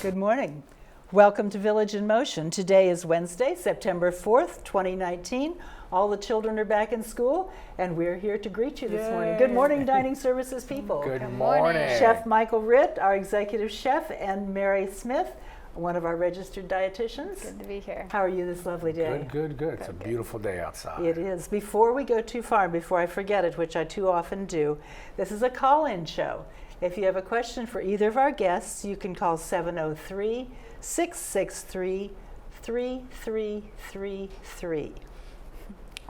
Good morning. Welcome to Village in Motion. Today is Wednesday, September 4th, 2019. All the children are back in school, and we're here to greet you this morning. Good morning, Dining Services people. Good morning. Chef Michael Ritt, our executive chef, and Mary Smith, one of our registered dietitians. Good to be here. How are you this lovely day? Good. It's a beautiful day outside. It is. Before we go too far, before I forget it, which I too often do, this is a call-in show. If you have a question for either of our guests, you can call 703-663-3333.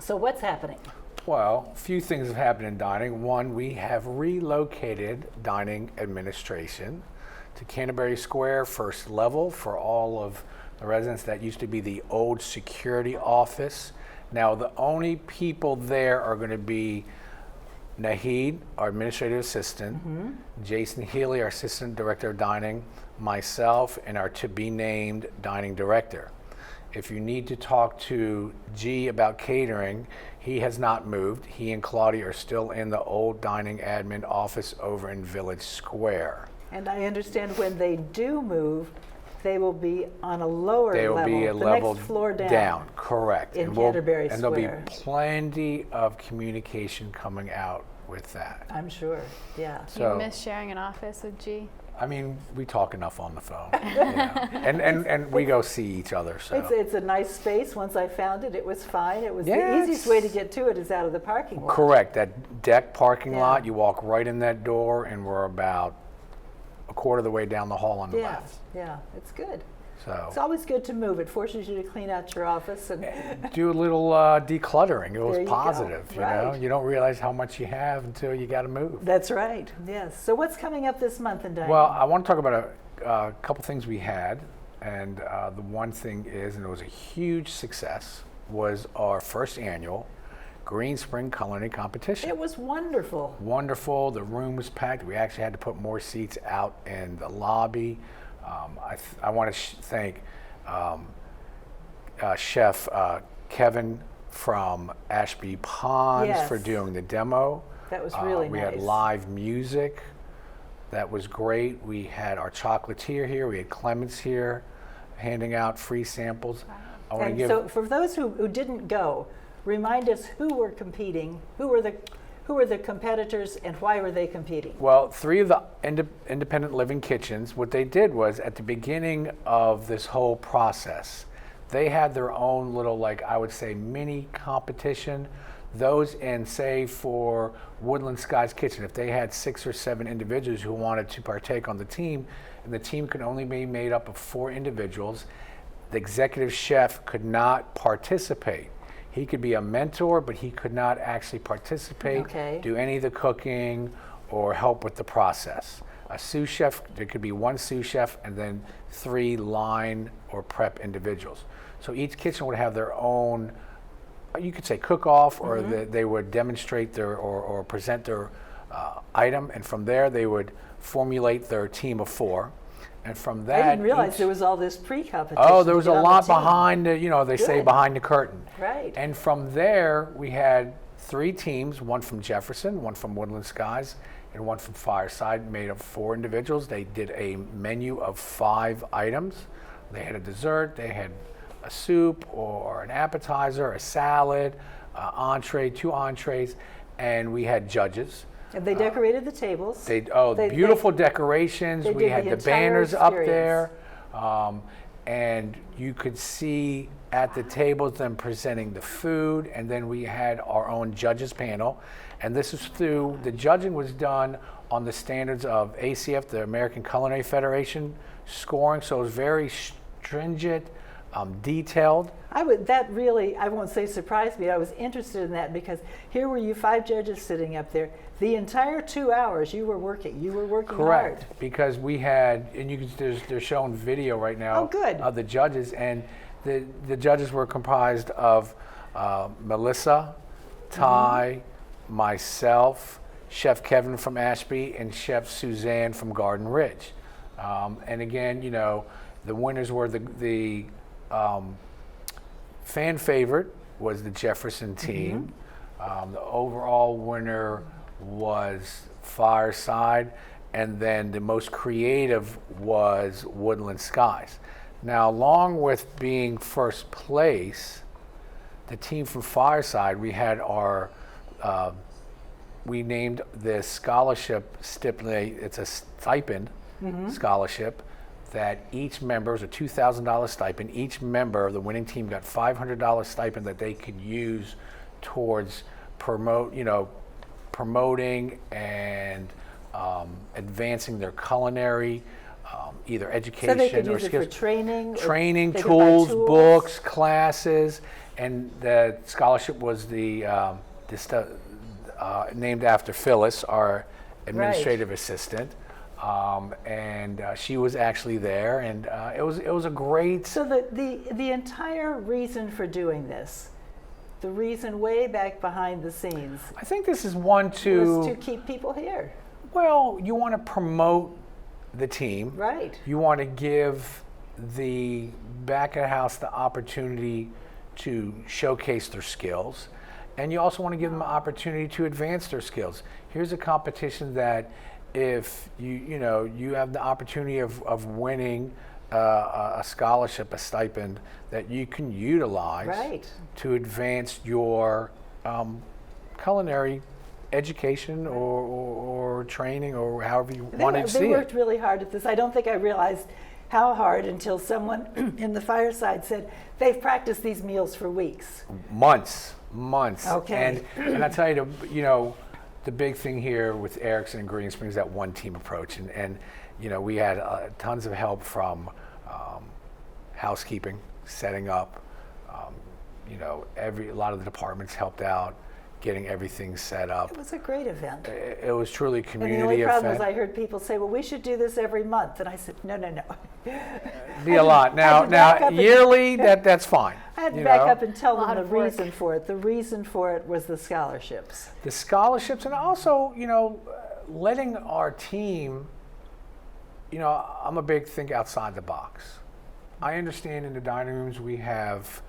So what's happening? Well, a few things have happened in dining. One, we have relocated dining administration to Canterbury Square, first level, for all of the residents. That used to be the old security office. Now the only people there are going to be Nahid, our administrative assistant, Jason Healy, our assistant director of dining, myself, and our to-be-named dining director. If you need to talk to G about catering, he has not moved. He and Claudia are still in the old dining admin office over in Village Square. And I understand when they do move, they will be on a lower level. They will be a the level next floor down. Correct. In Canterbury and Square. There'll be plenty of communication coming out with that. I'm sure, yeah. Do you miss sharing an office with G? I mean, we talk enough on the phone. And we go see each other. So It's a nice space. Once I found it, it was fine. It was the easiest way to get to it is out of the parking lot. Correct. That deck parking lot, you walk right in that door, and we're about a quarter of the way down the hall on the left. Yeah, it's good. So it's always good to move. It forces you to clean out your office and do a little decluttering. It was positive, you know. Right. You don't realize how much you have until you got to move. That's right. Yes. So what's coming up this month in dining? Well, I want to talk about a couple things we had, and the one thing is, and it was a huge success, was our first annual Green Spring Culinary Competition. It was wonderful. Wonderful. The room was packed. We actually had to put more seats out in the lobby. I want to thank Chef Kevin from Ashby Ponds for doing the demo. That was really we nice. had live music. That was great. We had our chocolatier here. We had Clements here handing out free samples. Wow. So for those who didn't go, remind us who were competing, who were the competitors, and why were they competing? Well, three of the independent living kitchens, what they did was at the beginning of this whole process, they had their own little, like I would say, mini competition. Those in, say, for Woodland Skies Kitchen, if they had 6 or 7 individuals who wanted to partake on the team, and the team could only be made up of 4 individuals, the executive chef could not participate. He could be a mentor, but he could not actually participate, do any of the cooking, or help with the process. A sous chef, there could be 1 sous chef and then 3 line or prep individuals. So each kitchen would have their own, you could say cook-off, or they would demonstrate their or present their item, and from there they would formulate their team of 4. And from that, I didn't realize there was all this pre-competition. Oh, there was a lot behind the, they say behind the curtain. Right. And from there, we had 3 teams, 1 from Jefferson, 1 from Woodland Skies, and 1 from Fireside, made up 4 individuals. They did a menu of 5 items. They had a dessert, they had a soup or an appetizer, a salad, entree, 2 entrees, and we had judges. And they decorated the tables. Beautiful decorations. We had the banners up there. And you could see at the tables them presenting the food. And then we had our own judges panel. And this is through, the judging was done on the standards of ACF, the American Culinary Federation scoring. So it was very stringent, detailed. I won't say surprised me, I was interested in that because here were you 5 judges sitting up there. The entire 2 hours you were working Correct, hard. Because we had, and they're showing video right now of the judges, and the judges were comprised of Melissa, Ty, myself, Chef Kevin from Ashby, and Chef Suzanne from Garden Ridge. And again, the winners were the fan favorite was the Jefferson team. The overall winner was Fireside, and then the most creative was Woodland Skies. Now, along with being first place, the team from Fireside, we had our, we named this scholarship stipulate, it's a stipend scholarship that each member, it was a $2,000 stipend, each member of the winning team got $500 stipend that they could use towards promoting and advancing their culinary, either education So they could or use it skills. for training? Training, they could buy tools, books, classes, and the scholarship was named after Phyllis, our administrative assistant. And she was actually there, and it was a great. So the entire reason for doing this, the reason way back behind the scenes, I think this is one was to to. keep people here. Well, you want to promote the team. Right. You want to give the back of the house the opportunity to showcase their skills, and you also want to give them an opportunity to advance their skills. Here's a competition that if you have the opportunity of winning a scholarship, a stipend that you can utilize Right. to advance your culinary education or training or however you want to see They it. worked really hard at this. I don't think I realized how hard until someone in the Fireside said they've practiced these meals for weeks. Months. Okay. And I tell you, the big thing here with Erickson and Green Springs is that one team approach, and we had tons of help from housekeeping, setting up. A lot of the departments helped out, getting everything set up. It was a great event. It was truly a And community the only problem event. is I heard people say, well, we should do this every month. And I said, no. Be a lot. I had to back Now up and- yearly, that's fine. I had to you back know? up and tell A lot them the of work. reason for it. The reason for it was the scholarships. The scholarships, and also, letting our team, I'm a big think outside the box. I understand in the dining rooms we have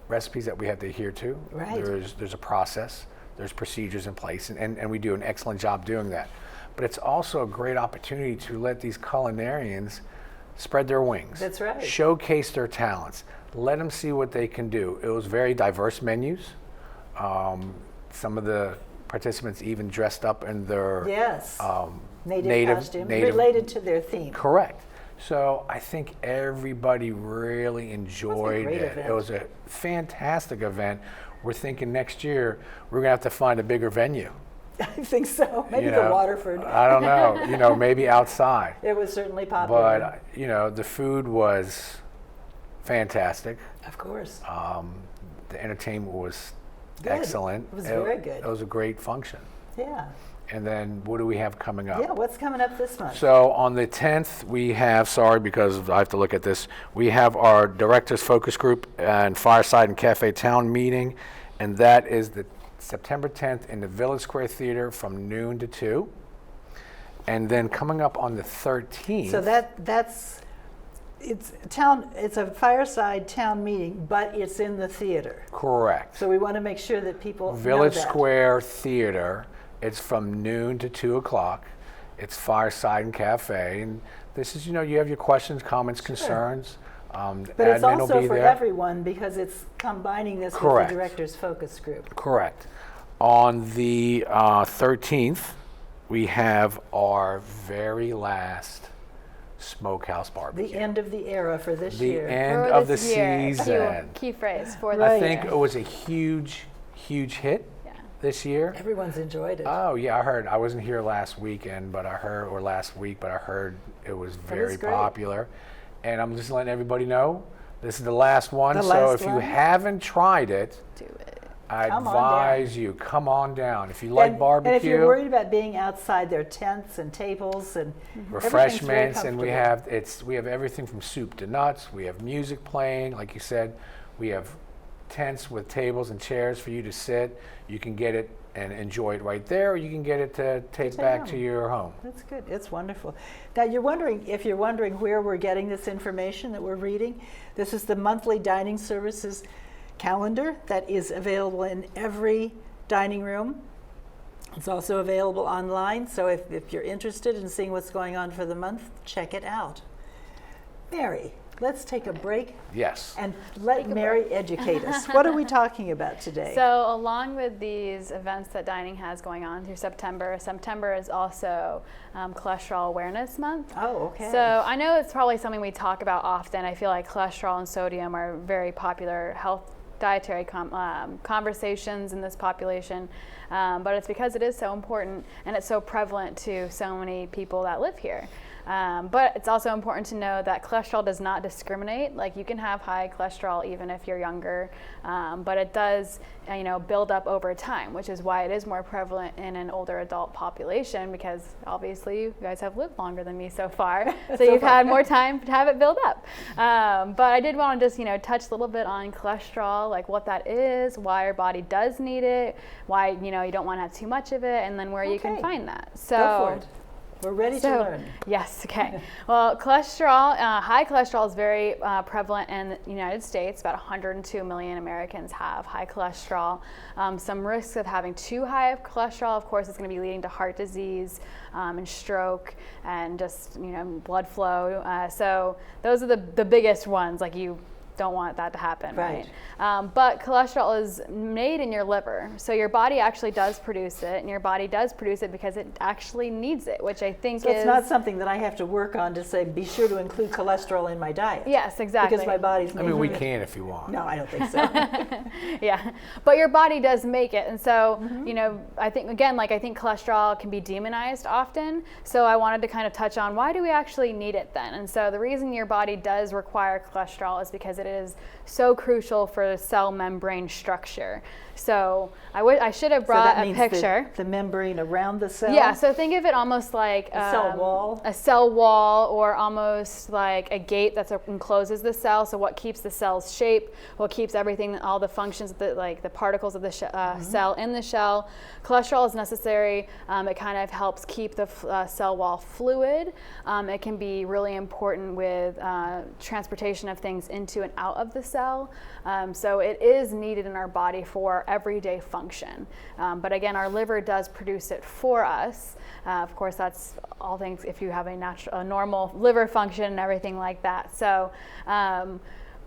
recipes that we have to adhere to. Right. There's a process, there's procedures in place, and we do an excellent job doing that. But it's also a great opportunity to let these culinarians spread their wings. That's right. Showcase their talents. Let them see what they can do. It was very diverse menus. Some of the participants even dressed up in their Yes. Native native- costume native- related to their theme. Correct. So I think everybody really enjoyed great it. event. It was a fantastic event. We're thinking next year we're gonna have to find a bigger venue. I think so. Maybe you the know. Waterford. I don't know. Maybe outside. It was certainly popular. But the food was fantastic. Of course. The entertainment was Good. excellent. It was very good. It was a great function. Yeah. And then what do we have coming up? Yeah, what's coming up this month? So on the 10th, we have, sorry because I have to look at this, we have our Directors Focus Group and Fireside and Cafe Town meeting, and that is the September 10th in the Village Square Theater from noon to 2. And then coming up on the 13th. So it's a Fireside town meeting, but it's in the theater. Correct. So we want to make sure that people Village know that. Square Theater. It's from noon to 2 o'clock. It's Fireside and Cafe. And this is, you have your questions, comments, concerns. But it's admin will also be for there. everyone because it's combining this Correct. with the Directors Focus Group. Correct. On the 13th, we have our very last Smokehouse Barbecue. The end of the era for this The year. end For of the this year. season. Key phrase for I this think year. it was a huge hit Yeah. this year. Everyone's enjoyed it. Oh yeah, I heard. I wasn't here last weekend, but I heard, or last week, but I heard it was very great. popular. And I'm just letting everybody know this is the last one. The So last if you one. haven't tried it, Do it. I Come on advise you come on down. If you like barbecue, And if you're worried about being outside, there are tents and tables and refreshments, and we comfortable. we have everything from soup to nuts. We have music playing, like you said. We have tents with tables and chairs for you to sit. You can get it and enjoy it right there, or you can get it to take back to home. your home. That's good. It's wonderful. Now if you're wondering where we're getting this information that we're reading, this is the monthly dining services calendar that is available in every dining room. It's also available online, so if you're interested in seeing what's going on for the month, check it out. Mary, let's take a break. Yes. And let Mary educate us. What are we talking about today? So along with these events that dining has going on through September is also Cholesterol Awareness Month. Oh, okay. So I know it's probably something we talk about often. I feel like cholesterol and sodium are very popular health dietary conversations in this population, but it's because it is so important and it's so prevalent to so many people that live here. But it's also important to know that cholesterol does not discriminate. Like, you can have high cholesterol even if you're younger, but it does, build up over time, which is why it is more prevalent in an older adult population, because obviously you guys have lived longer than me so far, so you've had more time to have it build up. But I did want to just, touch a little bit on cholesterol, like what that is, why our body does need it, why, you don't want to have too much of it, and then where you can find that. So. Go for it. We're ready to learn. Yes, okay. Well, cholesterol, high cholesterol is very prevalent in the United States. About 102 million Americans have high cholesterol. Some risks of having too high of cholesterol, of course, is going to be leading to heart disease and stroke and just, blood flow. So those are the biggest ones, like you don't want that to happen, right? But cholesterol is made in your liver, so your body actually does produce it, and your body does produce it because it actually needs it, which I think so it's not something that I have to work on to say, be sure to include cholesterol in my diet. Yes, exactly. Because my body's making we it. can if you want. No, I don't think so. Yeah, but your body does make it, and so I think I think cholesterol can be demonized often. So I wanted to kind of touch on, why do we actually need it then? And so the reason your body does require cholesterol is because it is so crucial for the cell membrane structure. So I should have brought a picture. The membrane around the cell? Yeah, so think of it almost like a cell wall. A cell wall, or almost like a gate that encloses the cell. So what keeps the cell's shape, what keeps everything, all the functions, the particles of the cell in the shell. Cholesterol is necessary. It kind of helps keep the cell wall fluid. It can be really important with transportation of things into and out of the cell. So it is needed in our body for everyday function. But again, our liver does produce it for us. Of course, that's all things if you have a normal liver function and everything like that. So,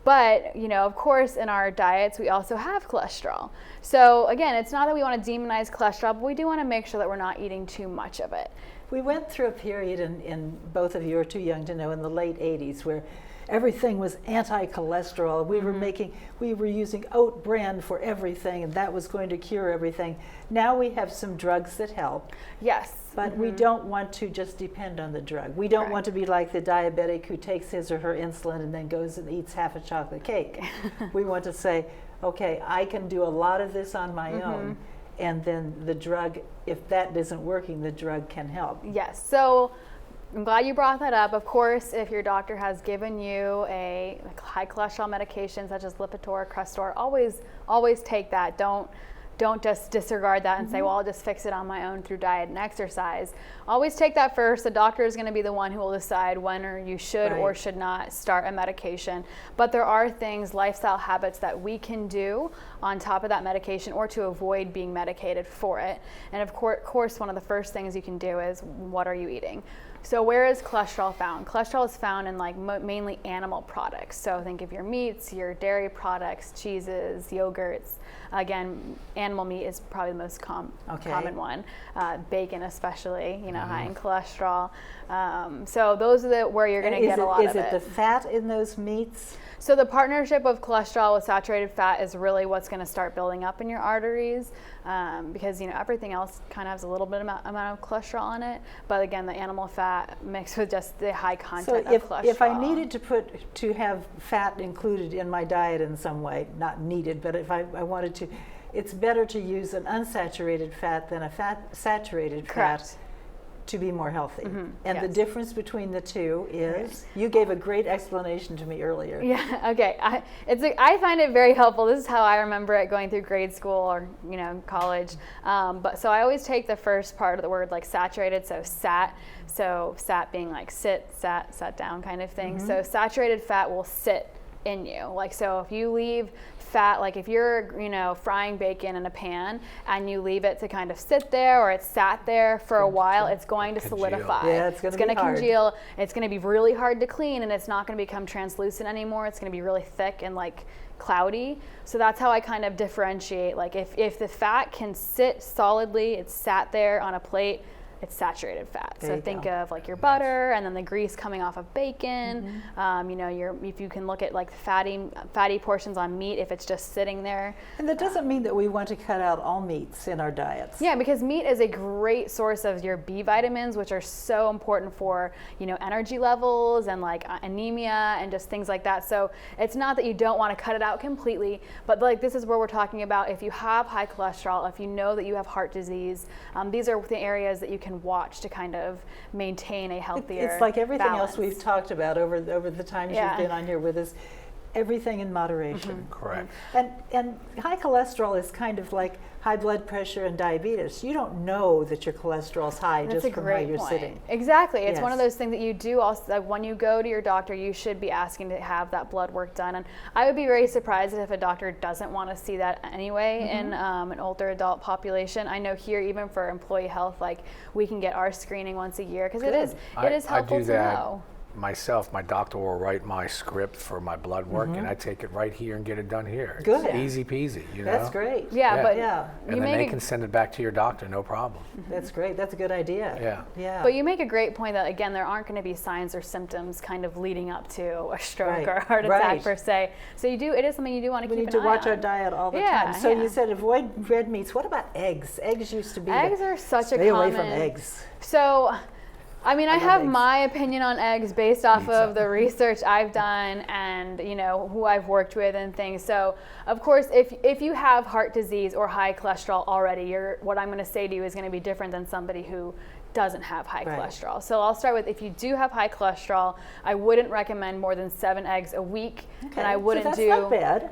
but, of course, in our diets, we also have cholesterol. So again, it's not that we want to demonize cholesterol, but we do want to make sure that we're not eating too much of it. We went through a period, in both of you are too young to know, in the late 80s, where everything was anti-cholesterol. We were using oat bran for everything, and that was going to cure everything. Now we have some drugs that help. Yes. But we don't want to just depend on the drug. We don't want to be like the diabetic who takes his or her insulin and then goes and eats half a chocolate cake. We want to say, okay, I can do a lot of this on my own, and then the drug, if that isn't working, the drug can help. Yes. So I'm glad you brought that up. Of course, if your doctor has given you a high cholesterol medication such as Lipitor, Crestor, always take that. Don't just disregard that and say, well, I'll just fix it on my own through diet and exercise. Always take that first. The doctor is going to be the one who will decide when or you should or should not start a medication. But there are things, lifestyle habits that we can do on top of that medication or to avoid being medicated for it. And of course, one of the first things you can do is, what are you eating? So where is cholesterol found? Cholesterol is found in mainly animal products. So think of your meats, your dairy products, cheeses, yogurts. Again, animal meat is probably the most common one. Bacon especially, high in cholesterol. So those are where you're going to get a lot of it. Is it the fat in those meats? So the partnership of cholesterol with saturated fat is really what's going to start building up in your arteries, because everything else kind of has a little bit amount of cholesterol in it. But again, the animal fat mixed with just the high content of cholesterol. If I needed to have fat included in my diet in some way, not needed, but if I wanted to, it's better to use an unsaturated fat than a saturated fat to be more healthy. And the difference between the two is, you gave a great explanation to me earlier. Yeah, okay. I find it very helpful. This is how I remember it going through grade school or college. But so I always take the first part of the word, like saturated, so sat. So sat being like sat down kind of thing. So saturated fat will sit in you. So if you leave fat, like if you're, frying bacon in a pan and you leave it to kind of sit there, or it's sat there for a while, it's going to solidify. Yeah, it's going to congeal. It's going to be really hard to clean, and it's not going to become translucent anymore. It's going to be really thick and like cloudy. So that's how I kind of differentiate. Like if the fat can sit solidly, it's sat there on a plate, it's saturated fat. So think of like your butter, and then the grease coming off of bacon. If you can look at like fatty portions on meat, if it's just sitting there. And that doesn't mean that we want to cut out all meats in our diets. Yeah, because meat is a great source of your B vitamins, which are so important for, energy levels and like anemia and just things like that. So it's not that you don't want to cut it out completely, but like this is where we're talking about if you have high cholesterol, if you know that you have heart disease, these are the areas that you can watch to kind of maintain a healthier It's like everything balance. else we've talked about over the times you've been on here with us. Everything in moderation. Correct. And high cholesterol is kind of like high blood pressure and diabetes. You don't know that your cholesterol's high That's just from how you're point. sitting. Exactly. It's one of Yes. those things that you do also, like when you go to your doctor, you should be asking to have that blood work done. And I would be very surprised if a doctor doesn't want to see that anyway in an older adult population. I know here, even for employee health, like we can get our screening once a year because it is helpful I do to that know. myself. My doctor will write my script for my blood work, and I take it right here and get it done here. Good. It's easy peasy, That's great. Yeah, but Yeah. you And then make they a- can send it back to your doctor, no problem. That's great. That's a good idea. Yeah. Yeah. But you make a great point that, again, there aren't going to be signs or symptoms kind of leading up to a stroke Right. or a heart attack Right. per se. So it is something you do want to we keep need an to eye watch our on. diet all the Yeah, time. So yeah. you said avoid red meats. What about eggs? Eggs used to be Eggs are such stay a common. away from eggs. So, I mean, I love have eggs. my opinion on eggs based off Me of too. the research I've done and, who I've worked with and things. So, of course, if you have heart disease or high cholesterol already, what I'm going to say to you is going to be different than somebody who doesn't have high Right. cholesterol. So I'll start with, if you do have high cholesterol, I wouldn't recommend more than 7 eggs a week. Okay, And I so wouldn't that's do not bad.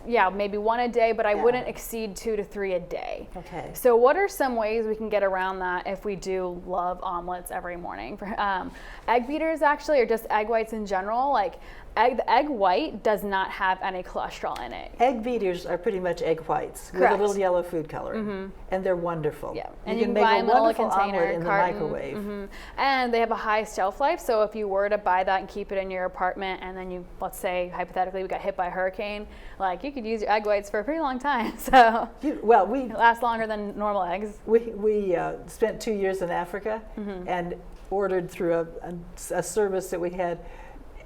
Yeah, maybe 1 a day, but I Yeah. wouldn't exceed 2 to 3 a day. Okay. So what are some ways we can get around that if we do love omelets every morning? Egg beaters actually, or just egg whites in general, like the egg white does not have any cholesterol in it. Egg beaters are pretty much egg whites Correct. with a little yellow food coloring, and they're wonderful. Yeah, and you can make buy a them in a little wonderful container, omelet in carton. the microwave. And they have a high shelf life. So if you were to buy that and keep it in your apartment, and then you, let's say hypothetically, we got hit by a hurricane, like you could use your egg whites for a pretty long time. So it lasts longer than normal eggs. We spent 2 years in Africa and ordered through a service that we had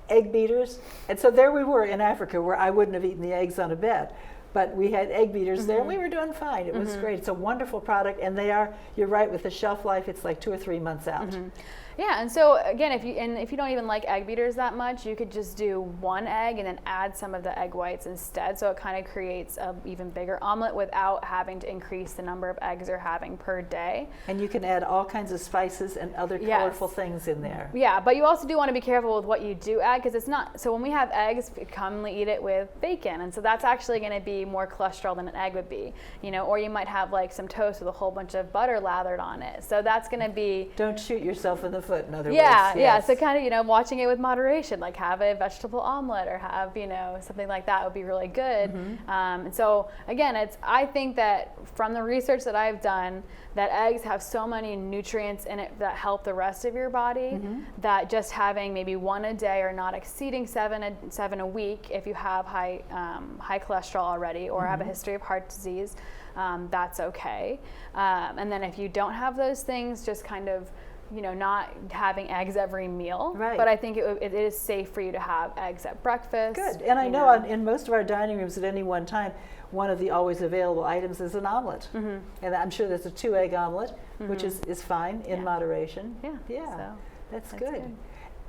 egg beaters, and so there we were in Africa where I wouldn't have eaten the eggs on a bed, but we had egg beaters there and we were doing fine. It was great. It's a wonderful product, and you're right, with the shelf life, it's like 2 or 3 months out. Yeah, and so again, if you don't even like egg beaters that much, you could just do 1 egg and then add some of the egg whites instead. So it kind of creates an even bigger omelet without having to increase the number of eggs you're having per day. And you can add all kinds of spices and other Yes. colorful things in there. Yeah, but you also do want to be careful with what you do add, because it's not, so when we have eggs, we commonly eat it with bacon, and so that's actually going to be more cholesterol than an egg would be, or you might have like some toast with a whole bunch of butter lathered on it. So that's going to be, Don't shoot yourself in the foot, in other words. yeah, Yes. so kind of, watching it with moderation, like have a vegetable omelet or have, something like that would be really good. And so again, I think that from the research that I've done, that eggs have so many nutrients in it that help the rest of your body, that just having maybe 1 a day or not exceeding 7 a week, if you have high cholesterol already or have a history of heart disease, that's okay. And then if you don't have those things, just kind of not having eggs every meal. Right. But I think it is safe for you to have eggs at breakfast. Good. And I know in most of our dining rooms at any one time, one of the always available items is an omelet. And I'm sure there's a 2-egg omelet, which is fine in moderation. Yeah. So That's good.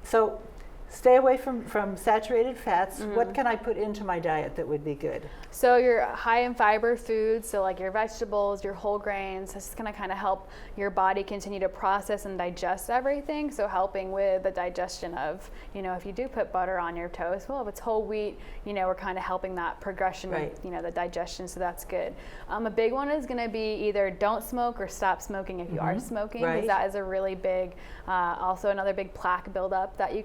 So stay away from saturated fats. What can I put into my diet that would be good? So your high in fiber foods, so like your vegetables, your whole grains, this is going to kind of help your body continue to process and digest everything. So helping with the digestion of, if you do put butter on your toast, well, if it's whole wheat, we're kind of helping that progression, Right. the digestion. So that's good. A big one is going to be either don't smoke or stop smoking if you are smoking, because Right. that is a really big, also another big plaque buildup that you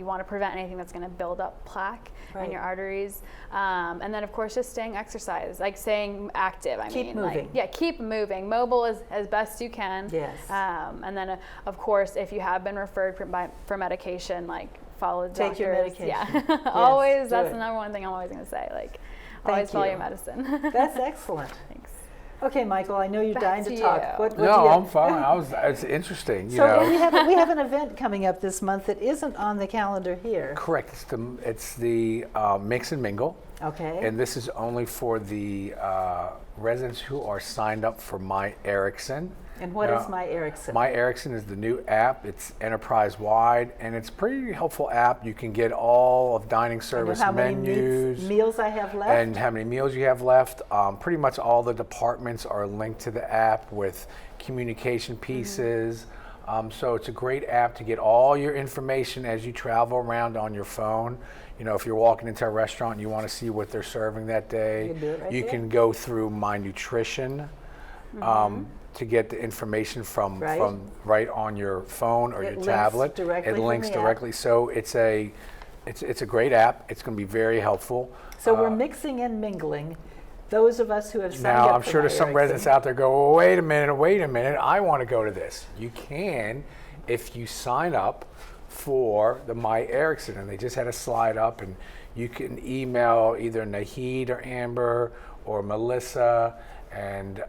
want to prevent anything that's going to build up plaque Right. in your arteries. And then, of course, just staying exercise, like staying active. Keep moving. Keep moving. Mobile as best you can. Yes. And then, of course, if you have been referred for medication, like follow the doctors. Take your medication. Yeah. Yes, Always. do That's it. the number one thing I'm always going to say. Like, Thank always follow you. your medicine. That's excellent. Thanks. Okay, Michael, I know you're Back dying to to talk. you. What do No, you I'm fine. It's interesting. You So know. we have an event coming up this month that isn't on the calendar here. Correct. It's the Mix and Mingle, Okay. and this is only for the residents who are signed up for My Erickson. And what Now, is My Erickson? My Erickson is the new app. It's enterprise-wide, and it's a pretty helpful app. You can get all of dining I know service how many menus meals I have left. and how many meals you have left. Pretty much all the departments are linked to the app with communication pieces. So it's a great app to get all your information as you travel around on your phone. You know, if you're walking into a restaurant and you want to see what they're serving that day, You can do it right you there. can go through My Nutrition to get the information from Right. right on your phone or It your links tablet. directly It from links the app. directly. So it's a great app. It's going to be very helpful. So we're mixing and mingling. Those of us who have signed Now, up I'm for sure My there's some Erickson. residents out there go, well, wait a minute, I want to go to this. You can if you sign up for the My Erickson, and they just had a slide up, and you can email either Nahid or Amber or Melissa and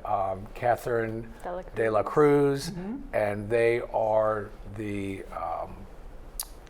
Catherine De La Cruz, and they are the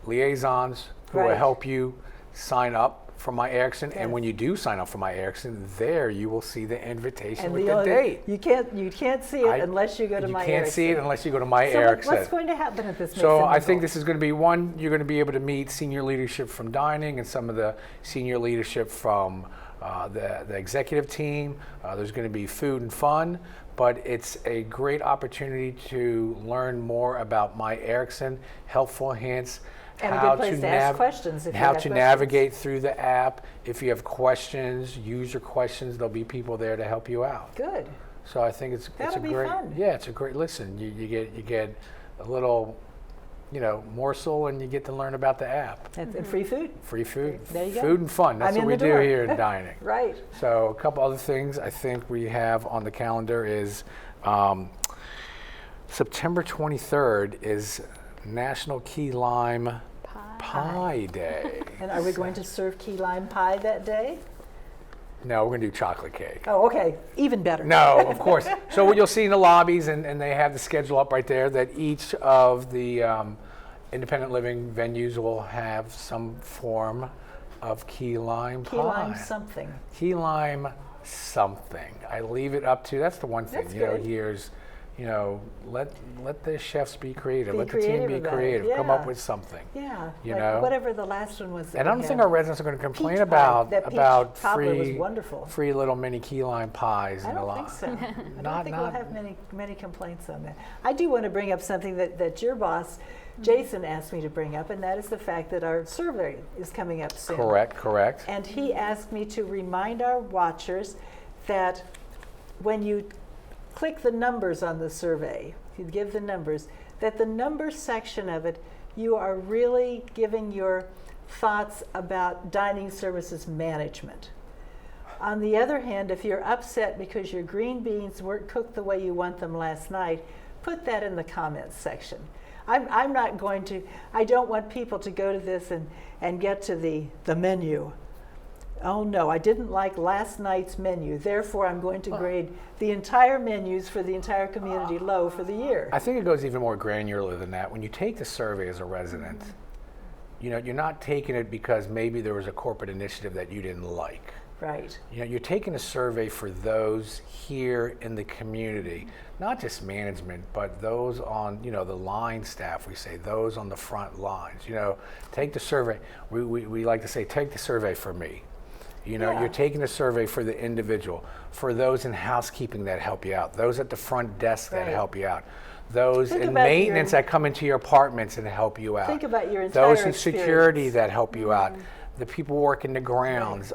liaisons who will Right. help you sign up for My Erickson. Yes. And when you do sign up for My Erickson, there you will see the invitation And with the date. You can't see it unless you go to My You can't see it Erickson. unless you go to My So Erickson. what's going to happen at this mix So and I think mingle? this is going to be one, you're going to be able to meet senior leadership from dining and some of the senior leadership from the executive team. There's going to be food and fun, but it's a great opportunity to learn more about My Erickson, helpful hints, And a good place to ask questions if you how have to questions. navigate through the app. If you have questions, use your questions. There'll be people there to help you out. Good. So I think it's a That'll be great, fun. yeah, it's a great listen. You get a little, morsel, and you get to learn about the app. And free food. Free food, There you go. food and fun. That's I'm what in we the do door. here in dining. Right. So a couple other things I think we have on the calendar is September 23rd is National Key Lime Pie Day. And are we going to serve key lime pie that day? No, we're going to do chocolate cake. Oh, okay. Even better. No, of course. So what you'll see in the lobbies, and they have the schedule up right there, that each of the independent living venues will have some form of key lime pie. Key lime something. Key lime something. I leave it up to, that's the one thing, That's you know, good. here's, let the chefs be creative. Be Let the team creative be about it, creative. Come yeah. up with something. Yeah. You like know? whatever the last one was. that And I we don't think had. our residents are going to complain Peach pie. about That peach cobbler was wonderful. free little mini key lime pies I in the don't lot. think so. I Not- don't think we'll not- have many complaints on that. I do want to bring up something that your boss, Jason, asked me to bring up, and that is the fact that our survey is coming up soon. Correct. And he asked me to remind our watchers that when you click the numbers on the survey, you give the numbers, that the numbers section of it, you are really giving your thoughts about dining services management. On the other hand, if you're upset because your green beans weren't cooked the way you want them last night, put that in the comments section. I'm not going to, I don't want people to go to this and get to the menu. Oh no, I didn't like last night's menu, therefore I'm going to grade the entire menus for the entire community low for the year. I think it goes even more granular than that. When you take the survey as a resident, you're not taking it because maybe there was a corporate initiative that you didn't like. Right. You're taking a survey for those here in the community, not just management, but those on, the line staff, we say, those on the front lines. Take the survey. We like to say, take the survey for me. Yeah. You're taking a survey for the individual, for those in housekeeping that help you out, those at the front desk that Right. help you out, those Think in about maintenance that come into your apartments and help you out. Think about your entire Those in security experience. that help you out. the people working the grounds,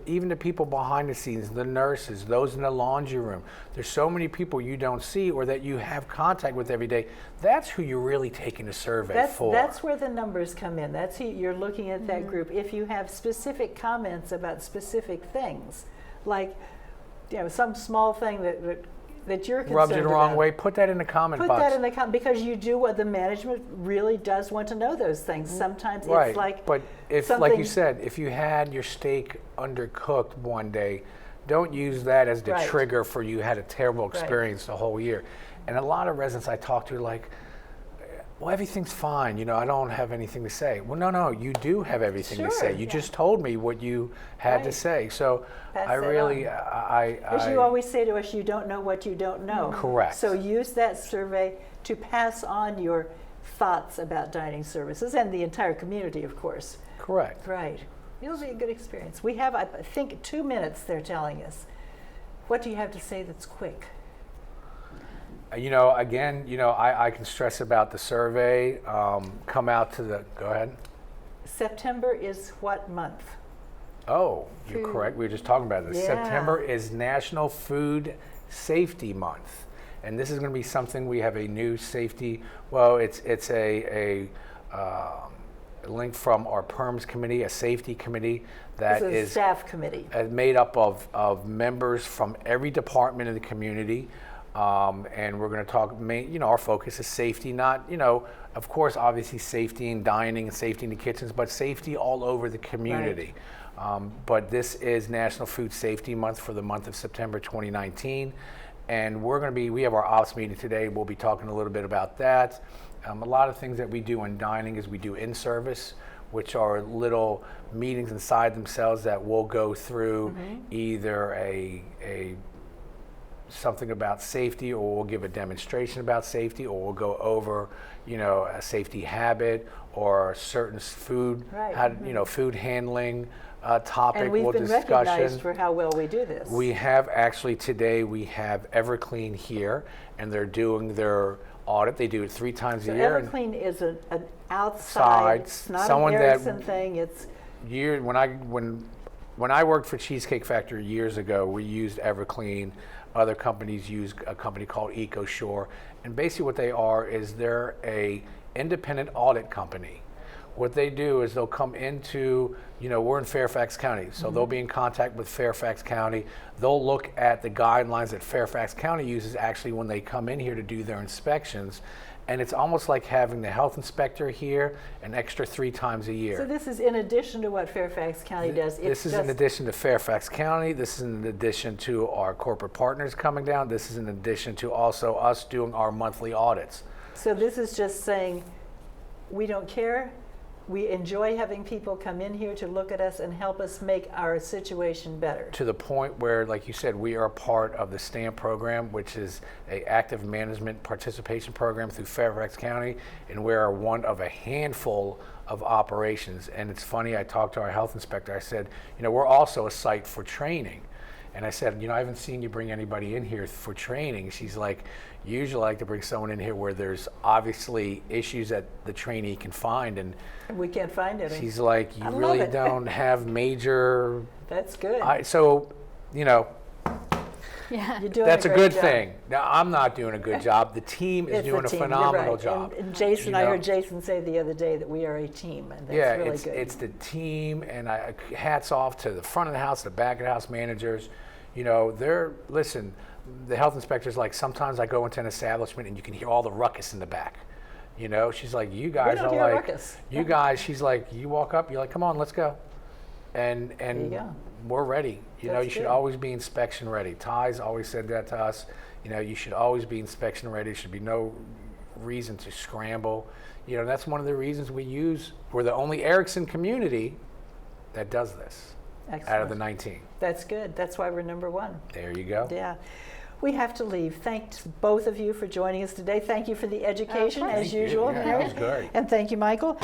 even the people behind the scenes, the nurses, those in the laundry room. There's so many people you don't see or that you have contact with every day. That's who you're really taking a survey for. That's where the numbers come in. That's who you're looking at, that group. If you have specific comments about specific things, like some small thing that you're concerned rubbed you the wrong about, way, put that in the comment box. Put that in the comment, because you do what the management really does want to know those things. Sometimes it's like, but if, like you said, if you had your steak undercooked one day, don't use that as the trigger for you had a terrible experience the whole year. And a lot of residents I talk to are like, well, everything's fine. I don't have anything to say. Well, no, you do have everything to say. You just told me what you had to say. So I really, as you always say to us, you don't know what you don't know. Correct. So use that survey to pass on your thoughts about dining services and the entire community, of course. Correct. Right. It'll be a good experience. We have, I think, 2 minutes, they're telling us. What do you have to say that's quick? Again, I can stress about the survey. Come out to go ahead. September is what month? Oh, you're correct. We were just talking about this. Yeah. September is National Food Safety Month. And this is going to be something, we have a new safety, it's a link from our PERMS committee, a safety committee that is staff committee. Made up of members from every department in the community. And we're going to talk, our focus is safety, not, of course, obviously safety in dining and safety in the kitchens, but safety all over the community. But this is National Food Safety Month for the month of September 2019. And we have our ops meeting today. We'll be talking a little bit about that. A lot of things that we do in dining is we do in-service, which are little meetings inside themselves that we'll go through either something about safety, or we'll give a demonstration about safety, or we'll go over, a safety habit or certain food, food handling topic. And we've been recognized for how well we do this. We have actually today. We have Everclean here, and they're doing their audit. They do it 3 times a year. Everclean is an outside. It's not an Erickson thing. It's when I worked for Cheesecake Factory years ago, we used Everclean. Other companies use a company called EcoShore, and basically what they are is they're a independent audit company. What they do is they'll come into, we're in Fairfax County, so they'll be in contact with Fairfax County. They'll look at the guidelines that Fairfax County uses actually when they come in here to do their inspections. And it's almost like having the health inspector here an extra 3 times a year. So this is in addition to what Fairfax County does? This is in addition to Fairfax County. This is in addition to our corporate partners coming down. This is in addition to also us doing our monthly audits. So this is just saying, we don't care. We enjoy having people come in here to look at us and help us make our situation better. To the point where, like you said, we are part of the STAMP program, which is an active management participation program through Fairfax County, and we are one of a handful of operations. And it's funny, I talked to our health inspector, I said, we're also a site for training. And I said, I haven't seen you bring anybody in here for training. She's like, usually I like to bring someone in here where there's obviously issues that the trainee can find. And we can't find any. She's like, you really don't have major. That's good. Yeah. You're doing that's a good job. thing. Now, I'm not doing a good job. The team is doing a phenomenal job. And Jason, I heard Jason say the other day that we are a team, and that's really good. It's the team, and hats off to the front of the house, the back of the house managers. Listen, the health inspector's like, sometimes I go into an establishment and you can hear all the ruckus in the back. She's like, you guys we don't are hear like, ruckus. You guys, she's like, you walk up, you're like, come on, let's go. And we're ready. You should always be inspection ready. Ty's always said that to us. You should always be inspection ready. There should be no reason to scramble. That's one of the reasons we're the only Erickson community that does this. Excellent. Out of the 19. That's good. That's why we're number 1. There you go. Yeah. We have to leave. Thanks both of you for joining us today. Thank you for the education as usual. Yeah, that was great. And thank you, Michael.